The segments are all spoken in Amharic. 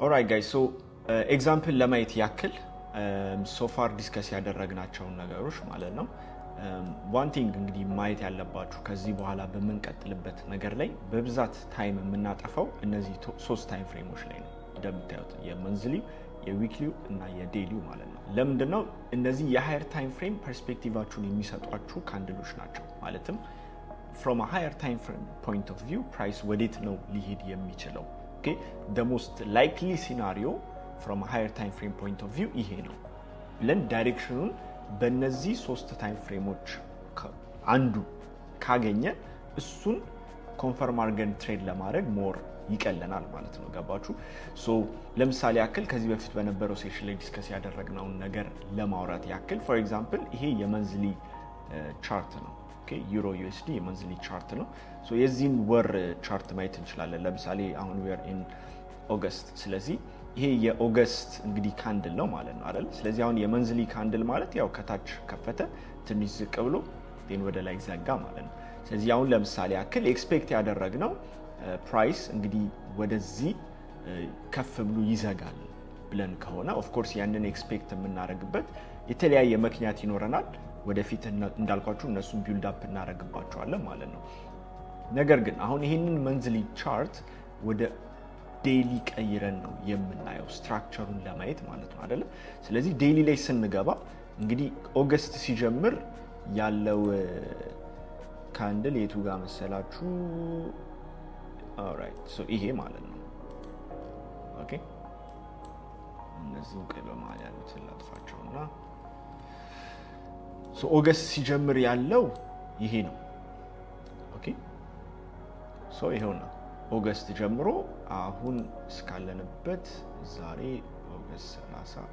Alright guys, so example ለማየት ያክል so far discuss ያደረግናቸው ነገሮች ማለት ነው one thing እንግዲህ ማየት ያለባችሁ ከዚህ በኋላ በመንቀጥልበት ነገር ላይ በብዛት ታይም የምናጠፋው እነዚህ ሶስት ታይም ፍሬሞች ላይ ነው እንደምታዩት የመንዝሊ የዊክሊ እና የዴይሊ ማለት ነው ለምንድነው እነዚህ የሃየር ታይም ፍሬም ፐርስፔክቲቫችሁን የሚሰጧችሁ ካንድሎች ናቸው ማለትም from a higher time frame point of view price ወዴት ነው ሊሄድ የሚችለው okay the most likely scenario from a higher time frame point of view ይሄ ነው ብለን ዳይሬክሽኑን በእነዚህ ሶስት ታይም ፍሬሞች አንዱ ካገኘ እሱን ኮንፈርም አድርገን ትሬድ ለማድረግ ሞር ይቀለናል ማለት ነው ገባችሁ ሶ ለምሳሌ ያክል ከዚህ በፊት በነበረው ሴሽን ላይ ዲስከስ ያደረግነው ነገር ለማውራት ያክል for example ይሄ የመንዝሊ ቻርት ነው okay euro USD የመንዝሊ ቻርት ነው so የዚህን ወር ቻርት ማየት እንችላለን ለምሳሌ አሁን we are in August ስለዚህ ይሄ የኦገስት እንግዲህ ካንድል ነው ማለት ነው አይደል ስለዚህ አሁን የመንዝሊ ካንድል ማለት ያው ከታች ከፈተ ትንሽ ዝቅ ብሎ then ወደ ላይ ዘጋ ማለት ነው ስለዚህ አሁን ለምሳሌ ያክል ኤክስፔክት ያደረግነው ፕራይስ እንግዲህ ወደዚህ ከፍ ብሎ ይዘጋል ብለን ከሆነ ኦፍ ኮርስ ያንን ኤክስፔክት የምናደርግበት የተለያየ ምክንያት ይኖረናል ወደፊት እንዳልኳችሁ እነሱን ቢልድ አፕ እናደርግባቸዋለን ማለት ነው ነገር ግን አሁን ይሄንን መንዝሊ ቻርት ወደ ዴይሊ ቀይረን ነው የምናየው ስትራክቸሩን ለማየት ማለት ነው አይደል ስለዚህ ዴይሊ ላይ ስንገባ እንግዲህ ኦገስት ሲጀምር ያለው ካንድል የቱ ጋር መሰላችሁ alright so ይሄ ማለት ነው ኦኬ እነዚህ ቀለማት ያሉት ላጥፋቸውና so ኦገስት ሲጀምር ያለው ይሄ ነው ኦኬ so ይሄውና ኦገስት ጀምሮ አሁን እስካለንበት ዛሬ ኦገስት 30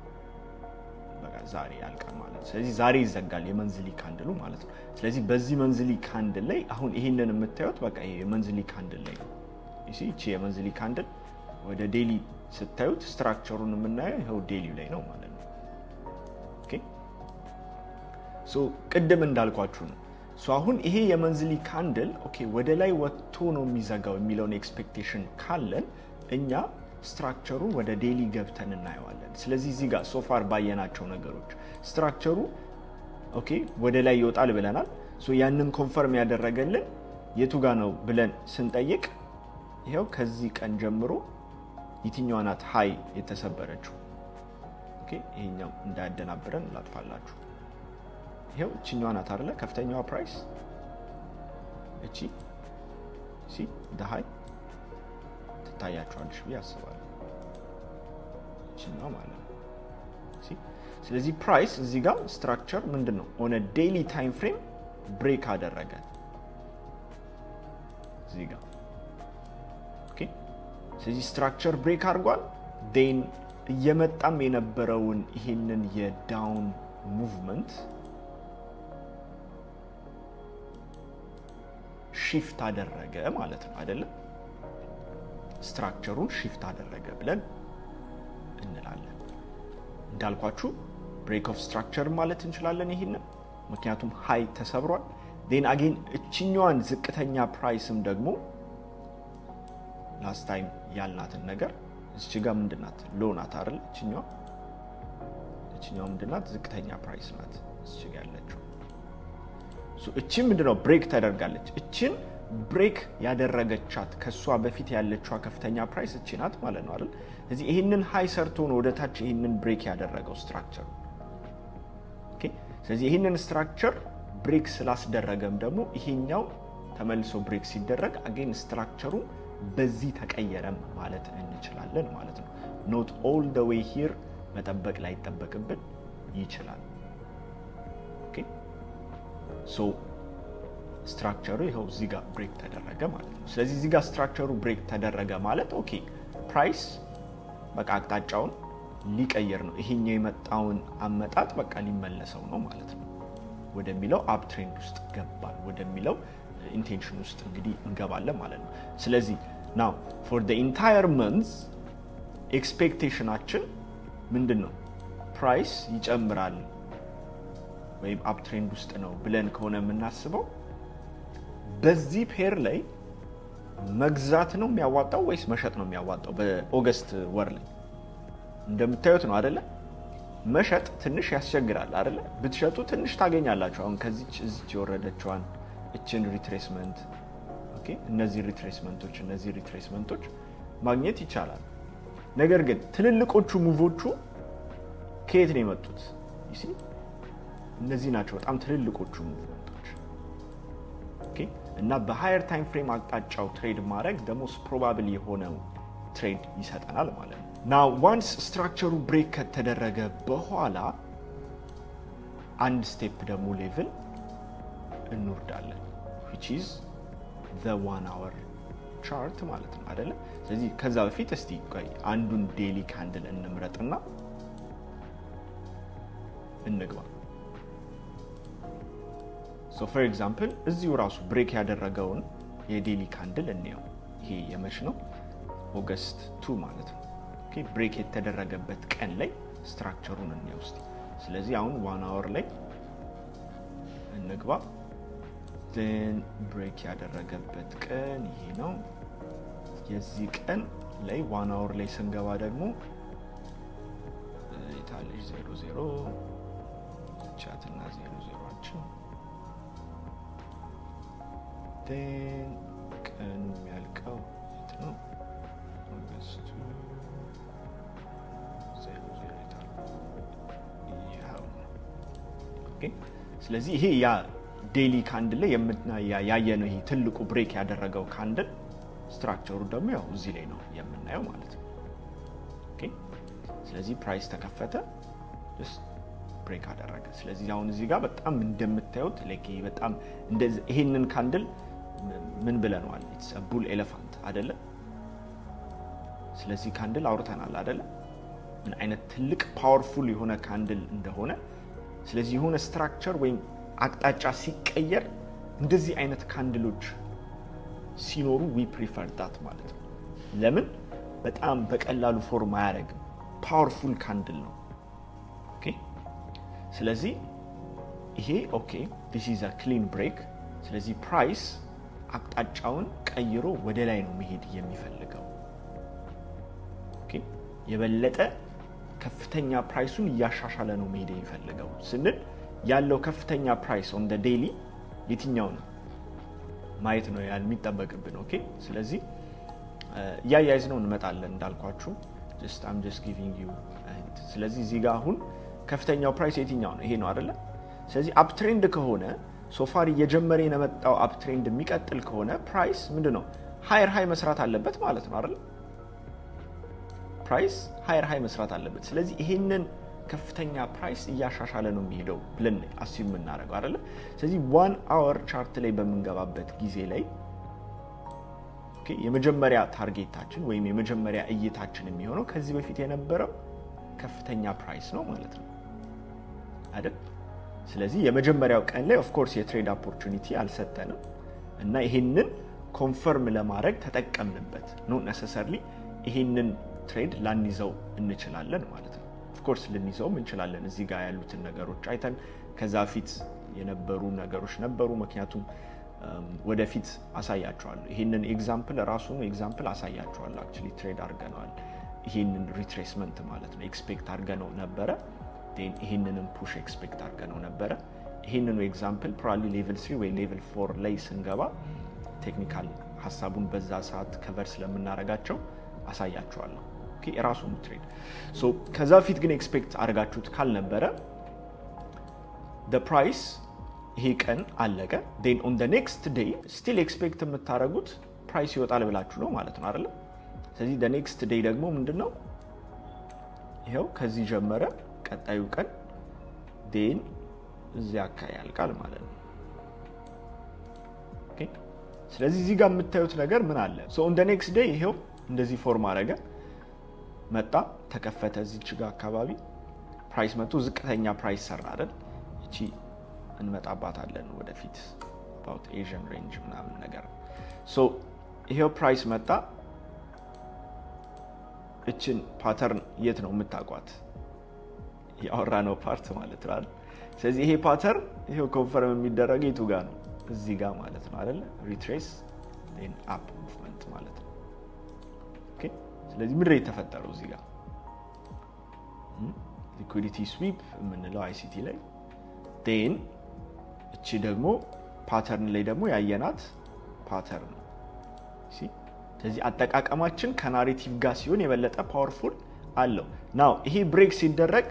በቃ ዛሬ ያልቃል ማለት ስለዚህ ዛሬ ይዘጋል የመንዝሊ ካንድሉ ማለት ነው ስለዚህ በዚህ መንዝሊ ካንድል ላይ አሁን ይሄንን የምታዩት በቃ ይሄ የመንዝሊ ካንድል ላይ ነው እሺ የመንዝሊ ካንድል ወደ ዴይሊ ስታዩት ስትራክቸሩን የምናየው ይሄው ዴይሊ ላይ ነው ማለት ነው ኦኬ ሶ ቅድም እንዳልኳችሁ ነው ሶ አሁን ይሄ የመንዝሊ ካንድል ኦኬ ወደ ላይ ወጥቶ ነው የሚዘጋው የሚለውን ኤክስፔክቴሽን ካለን እኛ ስትራክቸሩ ወደ ዴይሊ ገብተን እናየዋለን ስለዚህ እዚህ ጋር ሶ ፋር ባየናቸው ነገሮች ስትራክቸሩ ኦኬ ወደ ላይ ይወጣል ብለናል ሶ ያንን ኮንፈርም ያደረገልን የቱ ጋር ነው ብለን ስንጠይቅ ይሄው ከዚህ ቀን ጀምሮ የትኛው ናት ሃይ የተሰበረችው ኦኬ ይሄኛው እንዳያደናብረን ላጥፋላችሁ ይሄው እቺኛው ናት አይደለ ከፍተኛው ፕራይስ እቺ ሲ ዳይ ታያችኋለሽ ያስባል እቺኛው ማለት ነው ሲ ስለዚህ ፕራይስ እዚህ ጋር ስትራክቸር ምንድነው on a daily time frame ብሬክ አደረገ እዚህ ጋር ኦኬ ስለዚህ ስትራክቸር ብሬክ አድርጓል then እየመጣም የነበረውን ይሄንን የዳውን ሙቭመንት shift አደረገ ማለት ነው አይደለ ስትራክቸሩን shift አደረገ ብለን እንላለን እንዳልኳችሁ break of structure ማለት እንችላለን ይሄንን ምክንያቱም ሃይ ተሰብሯል then again እቺኛዋን ዝቅተኛ ፕራይስም ደግሞ last time ያልናትን ነገር እዚህ ጋር ምንድናት ሎ ናት አይደል እቺኛው ምንድናት ዝቅተኛ ፕራይስ ናት እዚህ ጋር ያለችው ሶ እቺ ምንድነው ብሬክ ተደርጋለች እቺን ብሬክ ያደረገቻት ከሷ በፊት ያለችው ከፍተኛ ፕራይስ እቺ ናት ማለት ነው አይደል ስለዚህ ይሄንን ሃይ ሰርቶ ነው ወደ ታች ይሄንን ብሬክ ያደረገው ስትራክቸር ኦኬ ስለዚህ ይሄንን ስትራክቸር ብሬክ ስላስደረገም ደግሞ ይሄኛው ተመልሶ ብሬክ ሲደረግ አገን ስትራክቸሩ በዚህ ተቀየረም ማለት እንችላለን ማለት ነው not all the way here መጠበቅ ላይ ተጠበቅብን ይችላል ኦኬ ሶ ስትራክቸሩ ይሄው እዚህ ጋር ብሬክ ተደረገ ማለት ነው ስለዚህ እዚህ ጋር ስትራክቸሩ ብሬክ ተደረገ ማለት ኦኬ ፕራይስ በቃ አቅጣጫውን ሊቀየር ነው ይሄኛው የመጣውን አመጣጥ በቃ ሊመለሰው ነው ማለት ነው ወደሚለው አፕ ትሬንድ ውስጥ ገባል ወደሚለው ኢንቴንሽን ውስጥ እንግዲህ እንገባለን ማለት ነው ስለዚህ now for the entire month expectationአችን ምንድነው ፕራይስ ይጨምራል ወይም አፕ ትሬንድ ውስጥ ነው ብለን ከሆነ የምናስበው በዚህ ፔር ላይ መግዛት ነው የሚያዋጣው ወይስ መሸጥ ነው የሚያዋጣው በኦገስት ወር ላይ እንደምታዩት ነው አይደለ መሸጥ ትንሽ ያስቸግራል አይደለ ብትሸጡ ትንሽ ታገኛላችሁ አሁን ከዚህ እዚህ የወረደችዋን እቺን ሪትሬስመንት ኦኬ እነዚህ ሪትሬስመንቶች ማግኘት ይቻላል ነገር ግን ትልልቆቹ ሙቮቹ ከየት ነው የመጡት you see እነዚህ ናቸው በጣም ትልልቆቹ ሙቭመንቶች ኦኬ እና በሃየር ታይም ፍሬም አቅጣጫው ትሬድ ማድረግ the most probable የሆነው ትሬድ ይሰጠናል ማለት ነው now once structure break ከተደረገ በኋላ አንድ ስቴፕ ደግሞ ሌቭል እንወርዳለን which is the 1 hour chart ማለት ነው አይደለ ስለዚህ ከዛ በፊት እስቲ ቆይ አንዱን ዴይሊ ካንድል እንምረጥና እንግባ so for example እዚሁ ራሱ ብሬክ ያደረገውን የዴይሊ ካንድል እንየው ይሄ የመች ነው ኦገስት 2 ማለት ነው ኦኬ ብሬክ የተደረገበት ቀን ላይ ስትራክቸሩን እንየው እስቲ ስለዚህ አሁን 1 hour ላይ እንግባ then break ያደረገበት ቀን ይሄ ነው የዚህ ቀን ላይ 1 hour ላይ ስንገባ ደግሞ ኢታሊሽ 00 ቻትና 00አችን then ቀኑ የሚያልቀው የት ነው ኦገስት 00 ይታል ያው ኦኬ ስለዚህ ይሄ ያ ዴይሊ ካንድል ላይ ያየነው ይሄ ትልቁ ብሬክ ያደረገው ካንድል ስትራክቸሩ ደግሞ ያው እዚህ ላይ ነው የምናየው ማለት ነው ኦኬ ስለዚህ ፕራይስ ተከፈተ just ብሬክ አደረገ ስለዚህ አሁን እዚህ ጋር በጣም እንደምታዩት ለኪ በጣም እንደዚህ ይሄንን ካንድል ምን ብለናል it's a bull elephant አይደለ ስለዚህ ካንድል አውርተናል አይደለ ምን አይነት ትልቅ ፓወርፉል የሆነ ካንድል እንደሆነ ስለዚህ የሆነ ስትራክቸር ወይም አቅጣጫ ሲቀየር እንደዚህ አይነት ካንድሎች ሲኖሩ we prefer that ማለት ነው ለምን በጣም በቀላሉ ፎርም አያረግም ፓወርፉል ካንድል ነው ኦኬ ስለዚህ ይሄ ኦኬ this is a clean break ስለዚህ ፕራይስ አቅጣጫውን ቀይሮ ወደ ላይ ነው መሄድ የሚፈልገው ኦኬ የበለጠ ከፍተኛ ፕራይሱን ያሻሻለ ነው መሄድ የሚፈልገው ስንል ያለው ከፍተኛ ፕራይስ on the daily የትኛው ነው ማየት ነው የሚጠበቅብን ኦኬ ስለዚህ ያያይዝ ነው እንመጣለን እንዳልኳችሁ I'm just giving you ስለዚህ እዚህ ጋር አሁን ከፍተኛው ፕራይስ የትኛው ነው ይሄ ነው አይደለ ስለዚህ አፕ ትሬንድ ከሆነ ሶፋር እየጀመረ የመጣው አፕ ትሬንድ የሚቀጥል ከሆነ ፕራይስ ምንድነው ሃየር መስራት አለበት ማለት ነው አይደል ፕራይስ ሃየር መስራት አለበት ስለዚህ ይሄንን ከፍተኛ ፕራይስ ያሻሻለ ነው የሚሄደው ብለን አስዩም እናደርጋለን አይደል ስለዚህ 1 hour ቻርት ላይ በመንገባበት ጊዜ ላይ ኦኬ የመጀመሪያ ታርጌታችን ወይም የመጀመሪያ እይታችን የሚሆነው ከዚህ በፊት የነበረው ከፍተኛ ፕራይስ ነው ማለት ነው አይደል ስለዚህ የመጀመሪያው ቀን ላይ ኦፍ ኮርስ የትሬድ ኦፖርቹኒቲ አልሰጠንም እና ይሄንን ኮንፈርም ለማድረግ ተጠቀምንበት ነው necessarily ይሄንን ትሬድ ላንይዘው እንችላለን ማለት ነው ኦፍ ኮርስ ልንይዘው እንችላለን እዚህ ጋር ያሉትን ነገሮች አይተን ከዛ ፊት የነበሩ ነገሮች ነበሩ ምክንያቱም ወደፊት አሳያቸዋለሁ ይሄንን ኤግዛምፕል ራሱን ኤግዛምፕል አሳያቸዋለሁ actually ትሬድ አድርገናል ይሄንን ሪትሬስመንት ማለት ነው ኤክስፔክት አድርገነው ነበር then ይሄንንም ፑሽ ኤክስፔክት አድርገነው ነበር ይሄንን ኤግዛምፕል probably level 3 ወይ level 4 ላይ ስንገባ ቴክኒካል ሐሳቡን በዛ ሰዓት ከቨር ስለምናረጋቸው አሳያቸዋለሁ ኦኬ ራሱን ትሬድ ሶ ከዛ ፊት ግን ኤክስፔክት አድርጋችሁት ካል ነበር the price ይሄ ቀን አለቀ then on the next day still expect የምታረጉት ፕራይስ ይወጣል ብላችሁ ነው ማለት ነው አይደል ስለዚህ the next day ደግሞ ምንድነው ይሄው ከዚህ ጀመረ ቀጣዩ ቀን then እዚያ አካባቢ ያልቃል ማለት ነው ኦኬ ስለዚህ እዚህ ጋር የምታዩት ነገር ምን አለ so on the next day ይሄው እንደዚህ ፎርም አረገ መጣ ተከፈተ እዚች ጋር አካባቢ ፕራይስ መጥቶ ዝቅተኛ ፕራይስ ሰራ አይደል እቺ እንመጣባታለን ወደፊት about Asian range ምናምን ነገር so ይሄው ፕራይስ መጣ እቺን ፓተርን የት ነው የምታቋት ያወራነው ፓርት ማለት ነው አይደል ስለዚህ ይሄ ፓተርን ይሄው ኮንፈርም የሚደረገው የቱ ጋር ነው እዚህ ጋር ማለት ነው አይደል retrace then up movement ማለት ነው ኦኬ ስለዚህ ምንድነው የተፈጠረው እዚህ ጋር ሊኩዊዲቲ ስዊፕ የምንለው ICT ላይ then እቺ ደግሞ ፓተርን ላይ ደግሞ ያየናት ፓተርን ሲ ስለዚህ አጠቃቀማችን ከናሬቲቭ ጋር ሲሆን የበለጠ ፓወርፉል አለው ናው ይሄ ብሬክ ሲደረግ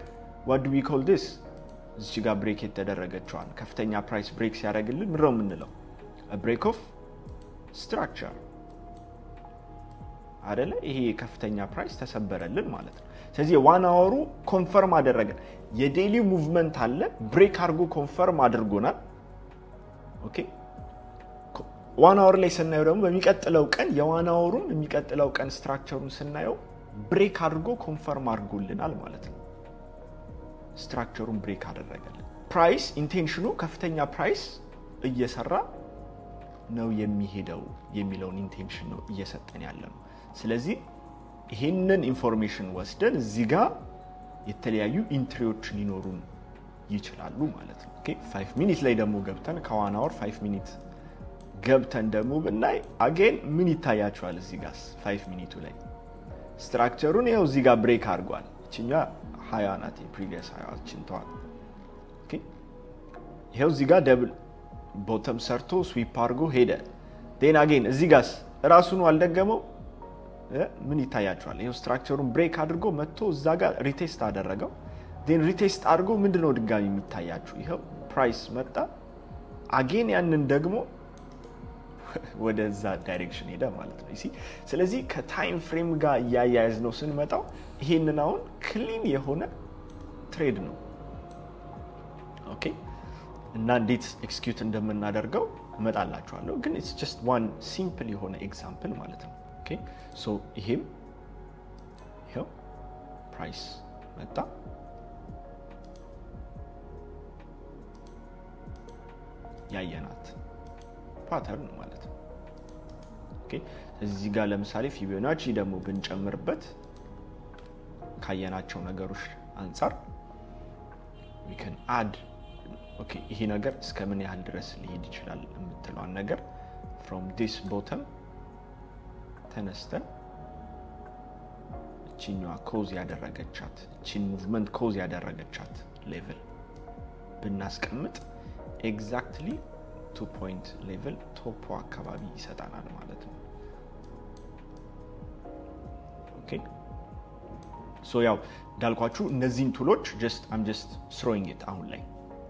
what do we call this እዚህ ጋር ብሬክ የተደረገችዋን ከፍተኛ ፕራይስ ብሬክ ሲያደርግልን ምንድነው የምንለው a break of structure አይደለ ይሄ ከፍተኛ ፕራይስ ተሰበረልን ማለት ነው ስለዚህ ዋን አወሩ ኮንፈርም አደረገን የዴሊ ሙቭመንት አለ ብሬክ አድርጎ ኮንፈርም አድርጎናል ኦኬ ዋን አወር ላይ ስናየው ደግሞ በሚቀጥለው ቀን የዋን አወሩን የሚቀጥለው ቀን ስትራክቸሩን ስናየው ብሬክ አድርጎ ኮንፈርም አድርጎልናል ማለት ነው ስትራክቸሩን ብሬክ አደረገልን ፕራይስ ኢንቴንሽኑ ከፍተኛ ፕራይስ እየሰራ ነው የሚሄደው የሚለውን ኢንቴንሽን ነው እየሰጠን ያለው ስለዚህ ይሄንን ኢንፎርሜሽን ወስደን እዚህ ጋር የተለያዩ ኢንትሪዎች ሊኖሩን ይችላሉ ማለት ነው ኦኬ 5 ሚኒት ላይ ደግሞ ገብተን ከ1 አወር 5 ሚኒት ገብተን ደግሞ ብናይ አጌን ምን ይታያችኋል እዚህ ጋር 5 ሚኒቱ ላይ ስትራክቸሩን ይሄው እዚህ ጋር ብሬክ አድርጓል እቺኛ 20 ናት የፕሪቪየስ 20 ችንቷል ኦኬ ይሄው እዚህ ጋር ደብል ቦተም ሰርቶ ስዊፕ አድርጎ ሄደ then again እዚህ ጋር ራሱን አልደገመው ምን ይታያችኋል ይሄው ስትራክቸሩን ብሬክ አድርጎ መጥቶ እዛ ጋር ሪቴስት አደረገው then ሪቴስት አድርጎ ምንድነው ድጋሚ የሚታያችሁ ይሄው ፕራይስ መጣ again ያንን ደግሞ ወደዛ ዳይሬክሽን ሄደ ማለት ነው እሺ ስለዚህ ከታይም ፍሬም ጋር ያያያዝ ነው ስንመጣው ይሄንን አሁን ክሊን የሆነ ትሬድ ነው ኦኬ እና እንዴት ኤክስኪዩት እንደምናደርገው እመጣላችኋለሁ ግን it's just one simple የሆነ ኤግዛምፕል ማለት ነው ኦኬ ሶ ይሄም ይሄው ፕራይስ መጣ ያየናት ፓተርን ማለት ነው ኦኬ እዚህ ጋር ለምሳሌ ፊቦናቺ ደግሞ ብንጨምርበት ካየናቸው ነገሮች አንፃር we can add ኦኬ ይሄ ነገር እስከምን ያህል ድረስ ሊሄድ ይችላል የምትለዋን ነገር from this bottom ተነስተን እቺኛዋ ኮዝ ያደረገቻት እቺን ሙቭመንት ኮዝ ያደረገቻት ሌቭል ብናስቀምጥ ኤግዛክትሊ 2 ፖይንት ሌቭል ቶፕ አካባቢ ይሰጣናል ማለት ነው ኦኬ ሶ ያው ዳልኳችሁ እነዚህን ቱሎች I'm just throwing it አሁን ላይ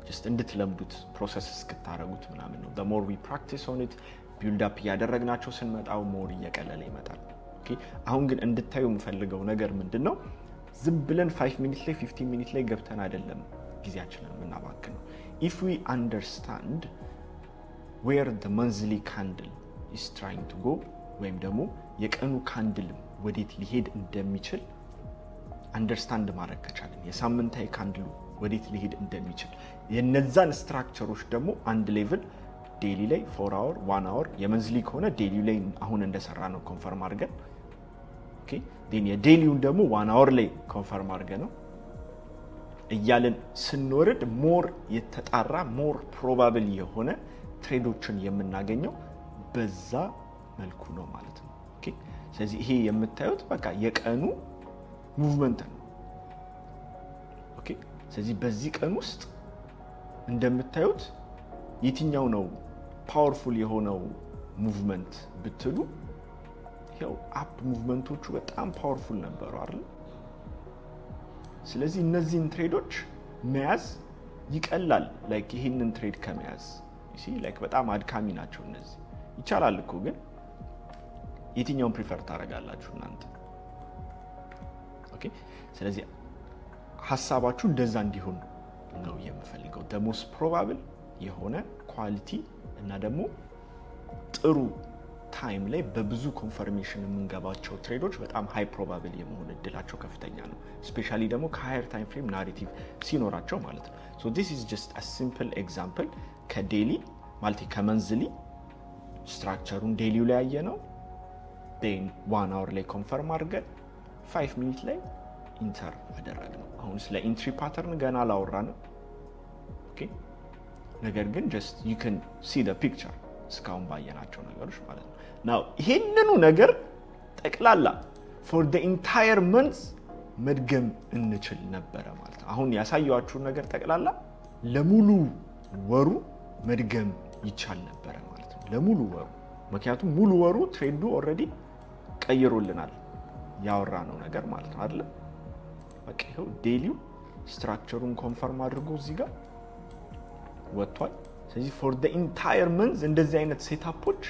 just እንድትለምዱት ፕሮሰስ እስክታረጉት ምናምን ነው the more we practice on it build up ያደረግናቸው ስንመጣው more እየቀለለ ይመጣል ኦኬ አሁን ግን እንድታዩ የምፈልገው ነገር ምንድነው ዝም ብለን 5 ሚኒት ላይ 15 ሚኒት ላይ ገብተን አይደለም ጊዜያችንን የምናባክነው if we understand where the monthly candle is trying to go ወይም ደግሞ የቀኑ ካንድል ወዴት ሊሄድ እንደሚችል አንደርስታንድ ማድረግ ከቻለን የሳምንታዊ ካንድሉ ወዴት ሊሄድ እንደሚችል የነዛን ስትራክቸሮች ደግሞ አንድ ሌቭል ዴሊ ላይ 4 hour 1 hour የመንዝሊ ከሆነ ዴሊ ላይ አሁን እንደሰራ ነው ኮንፈርም አድርገን ኦኬ then የዴሊውን ደግሞ 1 hour ላይ ኮንፈርም አድርገን ነው እያለን ስንወርድ ሞር የተጣራ ሞር ፕሮባብል የሆነ ትሬዶችን የምናገኘው በዛ መልኩ ነው ማለት ነው ኦኬ ስለዚህ ይሄ የምታዩት በቃ የቀኑ ሙቭመንት ነው ኦኬ ስለዚህ በዚህ ቀን ውስጥ እንደምታዩት የትኛው ነው ፓወርፉል የሆነው ሙቭመንት ብትሉ ይሄው አፕ ሙቭመንቶቹ በጣም ፓወርፉል ነበሩ አይደል ስለዚህ እነዚህን ትሬዶች መያዝ ይቀላል ላይክ ይሄንን ትሬድ ከመያዝ እሺ ላይክ በጣም አድካሚ ናቸው እነዚህ ይቻላል እኮ ግን የትኛውን ፕሪፈር ታደርጋላችሁ እናንተ ኦኬ ስለዚህ ሐሳባችሁ እንደዛ እንዲሆን ነው የምፈልገው the most probable የሆነ ኳሊቲ እና ደግሞ ጥሩ ታይም ላይ በብዙ ኮንፈርሜሽን የምንገባቸው ትሬዶች በጣም ሃይ ፕሮባብል የመሆን እድላቸው ከፍተኛ ነው ስፔሻሊ ደግሞ ከሃየር ታይም ፍሬም ናሬቲቭ ሲኖራቸው ማለት ነው so this is just a simple example ከዴሊ ማለት ከመንዝሊ ስትራክቸሩን ዴሊው ላይ ያየነው then 1 hour ላይ ኮንፈርም አድርገን 5 ሚኒት ላይ ኢንተር አደረግነው አሁን ስለ ኢንትሪ ፓተርን ገና አላወራንም ኦኬ ነገር ግን just you can see the picture እስካሁን ባየናቸው ነገሮች ማለት ነው now ይሄንኑ ነገር ጠቅላላ for the entire month መድገም እንችል ነበር ማለት ነው አሁን ያሳያችሁ ነገር ጠቅላላ ለሙሉ ወሩ መድገም ይቻል ነበር ማለት ነው ለሙሉ ወሩ ምክንያቱም ሙሉ ወሩ ትሬንዱ ኦሬዲ ቀይሮልናል ያወራነው ነገር ማለት ነው አይደል በቃ ይሄው ዴሊው ስትራክቸሩን ኮንፈርም አድርጎ እዚህ ጋር ወጥቷል ስለዚህ for the entire month እንደዚህ አይነት ሴታፖች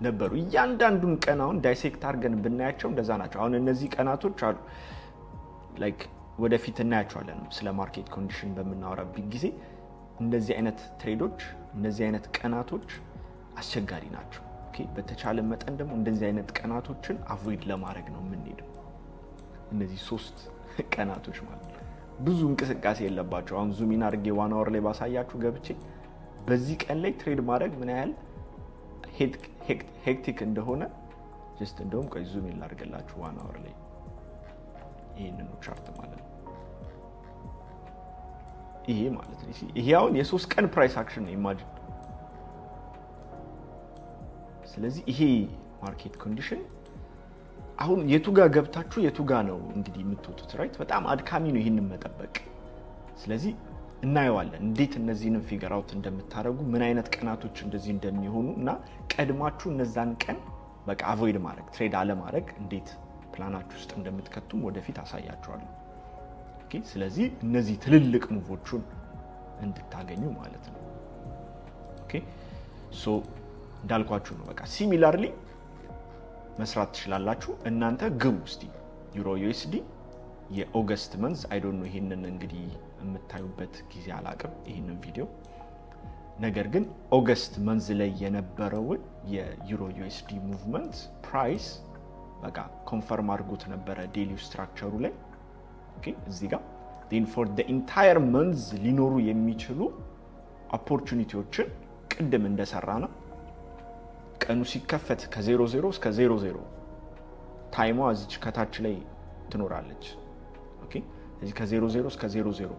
ነበሩ እያንዳንዱን ቀናውን ዳይሴክት አድርገን ብናያቸው እንደዛ ናቸው አሁን እነዚህ ቀናቶች አሉ ላይክ ወደፊት እናያቸዋለን ስለ ማርኬት ኮንዲሽን በመናወራበት ጊዜ እንደዚህ አይነት ትሬዶች እንደዚህ አይነት ቀናቶች አስቸጋሪ ናቸው ኦኬ በተቻለ መጠን ደግሞ እንደዚህ አይነት ቀናቶችን አቮይድ ለማድረግ ነው የምንሄደው እነዚህ 3 ቀናቶች ማለት ብዙ እንቅስቃሴ የለባቸው አሁን ዙም ኢን አድርጌ 1 hour ላይ ባሳያችሁ ገብቼ በዚህ ቀን ላይ ትሬድ ማድረግ ምን ያህል ሄክቲክ እንደሆነ just እንደውም ቆይ ዙም ኢን ላድርግላችሁ 1 hour ላይ ይሄንን ቻርት ማለት ነው ይሄ ማለት ነው ይሄ አሁን የ3 ቀን ፕራይስ አክሽን ነው ኢማጂን ስለዚህ ይሄ ማርኬት ኮንዲሽን አሁን የቱጋ ገብታችሁ የቱጋ ነው እንግዲህ የምትወጡት ራይት በጣም አድካሚ ነው ይሄንን መጠበቅ ስለዚህ እናየዋለን እንዴት እነዚህንም ፊገር አውት እንደምታረጉ ምን አይነት ቀናቶች እንደዚህ እንደሚሆኑና ቀድማችሁ እነዛን ቀን በቃ አቮይድ ማድረግ ትሬድ አለ ማድረግ እንዴት ፕላናችሁ ውስጥ እንደምትከቱም ወደፊት አሳያችኋለሁ ኦኬ ስለዚህ እነዚህ ትልልቅ ሙቮቹን እንድታገኙ ማለት ነው ኦኬ ሶ እንዳልኳችሁ ነው በቃ ሲሚላርሊ መስራት ትችላላችሁ እናንተ ግቡ እስቲ ዩሮ ዩኤስዲ የኦገስት መንዝ አይ ዶንት ኖ ይሄንን እንግዲህ የምታዩበት ጊዜ አላቅም ይሄንን ቪዲዮ ነገር ግን ኦገስት መንዝ ላይ የነበረው የዩሮ ዩኤስዲ ሙቭመንት ፕራይስ በቃ ኮንፈርም አድርጎት ነበር ዴሊ ስትራክቸሩ ላይ ኦኬ እዚህ ጋር then for the entire month ሊኖሩ የሚችሉ ኦፖርቹኒቲዎችን ቅድም እንደሰራና ቀኑ ሲከፈት ከ00 እስከ 00 ታይሟ እዚህ ከታች ላይ ትኖራለች ኦኬ እዚህ ከ00 እስከ 00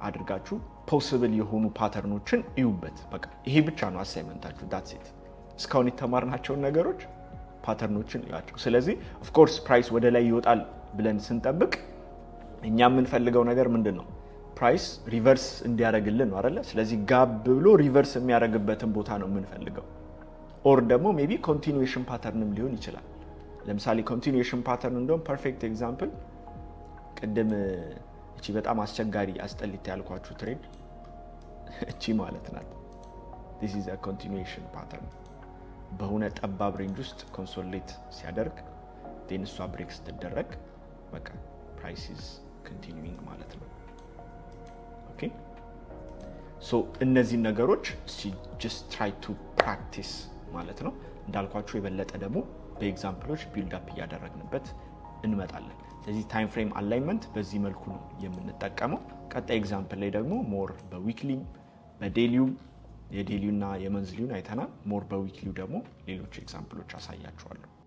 አድርጋችሁ ፖሲብል የሆኑ ፓተርኖችን እዩበት በቃ ይሄ ብቻ ነው አሳይመንታችሁ that's it እስካሁን የተማርናቸው ነገሮች ፓተርኖችን እያችሁ ስለዚህ ኦፍ ኮርስ ፕራይስ ወደ ላይ ይወጣል ብለን ስንጠብቅ እኛ የምንፈልገው ነገር ምንድነው ፕራይስ ሪቨርስ እንዲያደርግልን ነው አይደል ስለዚህ ጋብ ብሎ ሪቨርስ የሚያደርግበትን ቦታ ነው የምንፈልገው ኦር ደግሞ ሜቢ ኮንቲኒዩዌሽን ፓተርንም ሊሆን ይችላል ለምሳሌ ኮንቲኒዩዌሽን ፓተርን እንደውም ፐርፌክት ኤግዛምፕል ቀደም እቺ በጣም አስቸጋሪ አስጠልት ያልኳችሁ ትሬድ እቺ ማለት ናት this is a continuation pattern በሆነ ጠባብ ሬንጅ ውስጥ ኮንሶሊዴት ሲያደርግ then እሷ ብሬክስ ተደረግ በቃ price is continuing ማለት ነው ኦኬ ሶ እነዚህ ነገሮች just try to practice ማለት ነው እንዳልኳችሁ የበለጠ ደግሞ በኤግዛምፕሎች ቢልድ አፕ ያደረግንበት እንመጣለን ስለዚህ ታይም ፍሬም አላይንመንት በዚህ መልኩ ነው የምንጠቀመው ቀጣይ ኤግዛምፕል ላይ ደግሞ ሞር በዊክሊ በዴሊው የዴሊውና የመንዝሊውን አይተናል ሞር በዊክሊው ደግሞ ሌሎች ኤግዛምፕሎች አሳያችኋለሁ